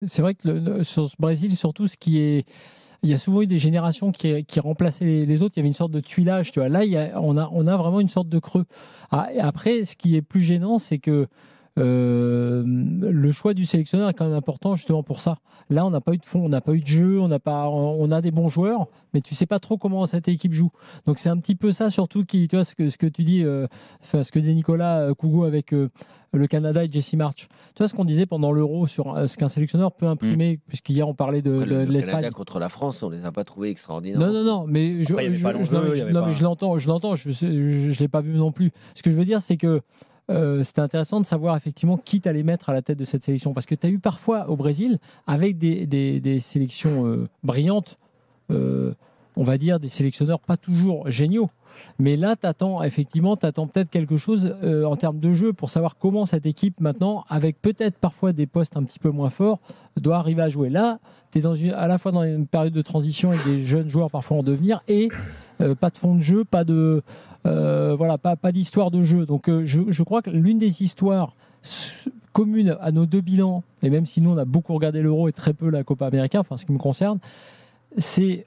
C'est vrai que sur ce Brésil, surtout, il y a souvent eu des générations qui remplaçaient les autres. Il y avait une sorte de tuilage, tu vois. Là, on a vraiment une sorte de creux. Ah, et après, ce qui est plus gênant, c'est que le choix du sélectionneur est quand même important justement pour ça. Là, on n'a pas eu de fond, on n'a pas eu de jeu, on a des bons joueurs, mais tu sais pas trop comment cette équipe joue. Donc c'est un petit peu ça surtout tu vois, ce que tu dis, enfin, ce que dit Nicolas Kougou avec le Canada et Jesse March. Tu vois ce qu'on disait pendant l'Euro sur ce qu'un sélectionneur peut imprimer, puisqu'hier on parlait Après, de le Canada l'Espagne. contre la France, on les a pas trouvés extraordinaires Non, non non, plus. non, mais Après, il n'y avait pas l'enjeu, il y avait non, mais pas. je l'entends, je l'ai pas vu non plus. Ce que je veux dire, c'est que c'était intéressant de savoir effectivement qui t'allais mettre à la tête de cette sélection. Parce que tu as eu parfois au Brésil, avec des sélections brillantes, euh, on va dire des sélectionneurs pas toujours géniaux. Mais là, t'attends peut-être quelque chose en termes de jeu pour savoir comment cette équipe maintenant, avec peut-être parfois des postes un petit peu moins forts, doit arriver à jouer. Là, tu es à la fois dans une période de transition avec des jeunes joueurs parfois en devenir et pas de fond de jeu, voilà, pas d'histoire de jeu. Donc je crois que l'une des histoires communes à nos deux bilans, et même si nous on a beaucoup regardé l'Euro et très peu la Copa América, enfin ce qui me concerne, c'est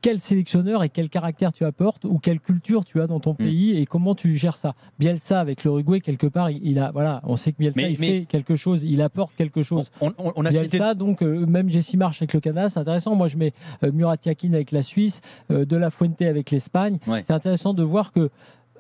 quel sélectionneur et quel caractère tu apportes ou quelle culture tu as dans ton pays et comment tu gères ça. Bielsa avec l'Uruguay, quelque part, voilà, on sait que Bielsa fait quelque chose, il apporte quelque chose. On a Bielsa, donc même Jesse Marsch avec le Canada, c'est intéressant. Moi, je mets Murat Yakin avec la Suisse, De La Fuente avec l'Espagne. Ouais. C'est intéressant de voir que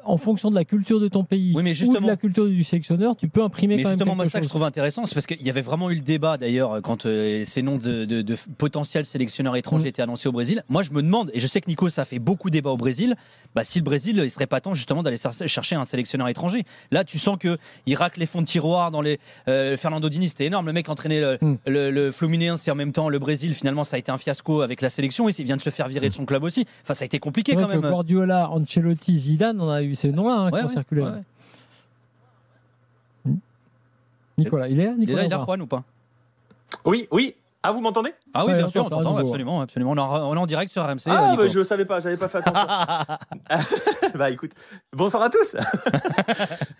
en fonction de la culture de ton pays ou de la culture du sélectionneur, tu peux imprimer quand même quelque chose. Mais justement, moi, ça que je trouve intéressant, c'est parce qu'il y avait vraiment eu le débat, d'ailleurs, quand ces noms de potentiels sélectionneurs étrangers étaient annoncés au Brésil. Moi, je me demande, et je sais que Nico, ça fait beaucoup débat au Brésil, si le Brésil, il serait pas temps justement d'aller chercher un sélectionneur étranger. Là, tu sens qu'il racle les fonds de tiroir dans les... Fernando Diniz, c'était énorme. Le mec entraînait le Fluminense et en même temps le Brésil, finalement, ça a été un fiasco avec la sélection et il vient de se faire virer de son club aussi. Enfin, ça a été compliqué quand même. Guardiola, Ancelotti, Zidane, on a eu ces noms-là qui ont circulé. Nicolas, il est là, Nicolas, il est là, Juan, ou pas? Oui. Ah, vous m'entendez? Ah oui, bien sûr, on t'entend, absolument. On est en direct sur RMC. Ah, bah, je ne savais pas, j'avais pas fait attention. Bah écoute, bonsoir à tous.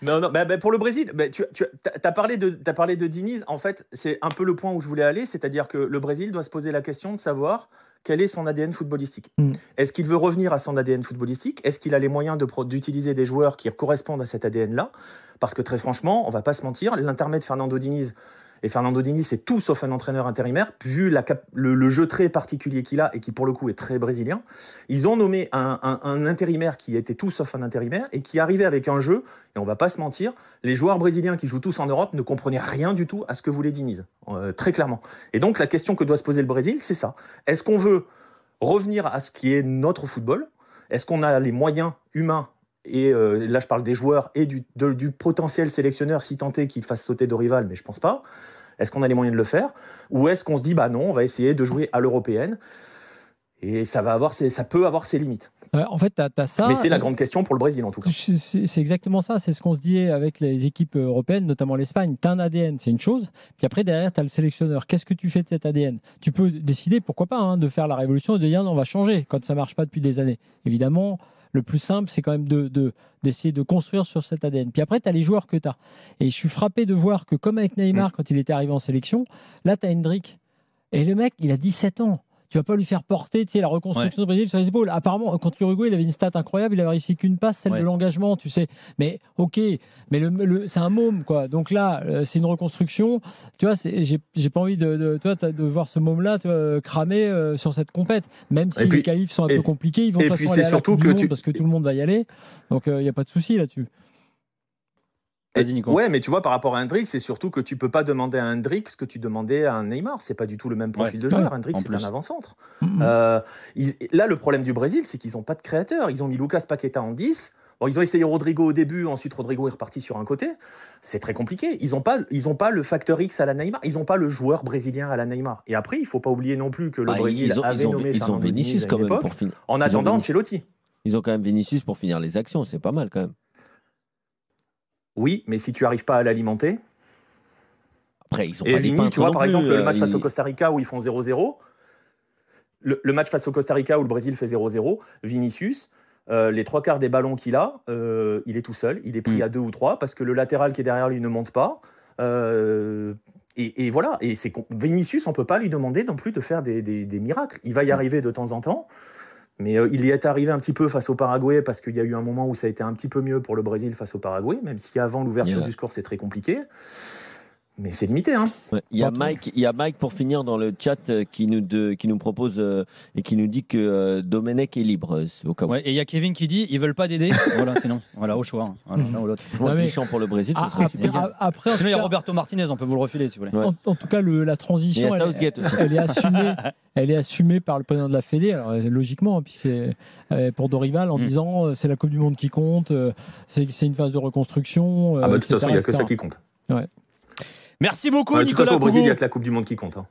Non, pour le Brésil, tu as parlé de Diniz. En fait, c'est un peu le point où je voulais aller, c'est-à-dire que le Brésil doit se poser la question de savoir quel est son ADN footballistique. Est-ce qu'il veut revenir à son ADN footballistique? Est-ce qu'il a les moyens d'utiliser des joueurs qui correspondent à cet ADN-là? Parce que très franchement, on ne va pas se mentir, l'intermède Fernando Diniz, et Fernando Diniz, c'est tout sauf un entraîneur intérimaire, vu le jeu très particulier qu'il a et qui, pour le coup, est très brésilien. Ils ont nommé un intérimaire qui était tout sauf un intérimaire et qui arrivait avec un jeu, et on ne va pas se mentir, les joueurs brésiliens qui jouent tous en Europe ne comprenaient rien du tout à ce que voulait Diniz, très clairement. Et donc, la question que doit se poser le Brésil, c'est ça. Est-ce qu'on veut revenir à ce qui est notre football? Est-ce qu'on a les moyens humains? Et là, je parle des joueurs et du potentiel sélectionneur, si tant est qu'il fasse sauter Dorival, mais je ne pense pas. Est-ce qu'on a les moyens de le faire? Ou est-ce qu'on se dit, bah non, on va essayer de jouer à l'européenne et ça peut avoir ses limites. En fait, t'as ça. Mais c'est la grande question pour le Brésil, en tout cas. C'est exactement ça. C'est ce qu'on se dit avec les équipes européennes, notamment l'Espagne. Tu as un ADN, c'est une chose. Puis après, derrière, tu as le sélectionneur. Qu'est-ce que tu fais de cet ADN? Tu peux décider, pourquoi pas, de faire la révolution et de dire non, on va changer quand ça ne marche pas depuis des années. Évidemment, le plus simple, c'est quand même d'essayer de construire sur cet ADN. Puis après, tu as les joueurs que tu as. Et je suis frappé de voir que, comme avec Neymar, quand il était arrivé en sélection, là, tu as Hendrick. Et le mec, il a 17 ans. Tu vas pas lui faire porter la reconstruction du Brésil sur les épaules. Apparemment, contre l'Uruguay, il avait une stat incroyable. Il avait réussi qu'une passe, celle de l'engagement, tu sais. Mais ok, mais c'est un môme, quoi. Donc là, c'est une reconstruction. Tu vois, j'ai pas envie de voir ce môme-là cramer sur cette compète. Même si les qualifs sont un peu compliqués, ils vont de toute façon aller à la Coupe du Monde parce que tout le monde va y aller. Donc il n'y a pas de souci là-dessus. Ouais, mais tu vois, par rapport à Hendrick, c'est surtout que tu peux pas demander à Hendrick ce que tu demandais à un Neymar. C'est pas du tout le même profil de joueur. Hendrick, c'est un avant-centre. Là, le problème du Brésil, c'est qu'ils n'ont pas de créateur. Ils ont mis Lucas Paqueta en 10. Bon, ils ont essayé Rodrigo au début, ensuite Rodrigo est reparti sur un côté. C'est très compliqué. Ils n'ont pas le facteur X à la Neymar. Ils n'ont pas le joueur brésilien à la Neymar. Et après, il faut pas oublier non plus que le Brésil avait nommé Fernando Diniz à l'époque, en attendant Ancelotti. Ils ont quand même Vinicius pour finir les actions. C'est pas mal quand même. Oui, mais si tu n'arrives pas à l'alimenter. Après, ils ont et pas Vini, tu vois, par exemple, le match face au Costa Rica où ils font 0-0, le match face au Costa Rica où le Brésil fait 0-0, Vinicius, les 3/4 des ballons qu'il a, il est tout seul, il est pris à 2 ou 3 parce que le latéral qui est derrière lui ne monte pas. Et voilà, et Vinicius, on ne peut pas lui demander non plus de faire des miracles. Il va y arriver de temps en temps, mais il y est arrivé un petit peu face au Paraguay, parce qu'il y a eu un moment où ça a été un petit peu mieux pour le Brésil face au Paraguay, même si avant l'ouverture du score, c'est très compliqué. Mais c'est limité. Hein. Ouais. Il y a Mike pour finir dans le chat qui nous propose et qui nous dit que Domenech est libre au cas où. Ouais, et il y a Kevin qui dit ils veulent pas d'aider. Voilà, sinon, voilà, au choix. Voilà, l'un ou l'autre. Deschamps pour le Brésil, ce serait super. Après, sinon, il y a Roberto Martinez, on peut vous le refiler si vous voulez. Ouais. En tout cas, la transition, elle est assumée par le président de la Fédé, alors, logiquement, puisque pour Dorival, en disant c'est la Coupe du Monde qui compte, c'est une phase de reconstruction. De toute façon, il n'y a que ça qui compte. Ouais. Merci beaucoup, de toute Nicolas façon, au Brésil, il Couveau. n'y a que la Coupe du Monde qui compte. Hein.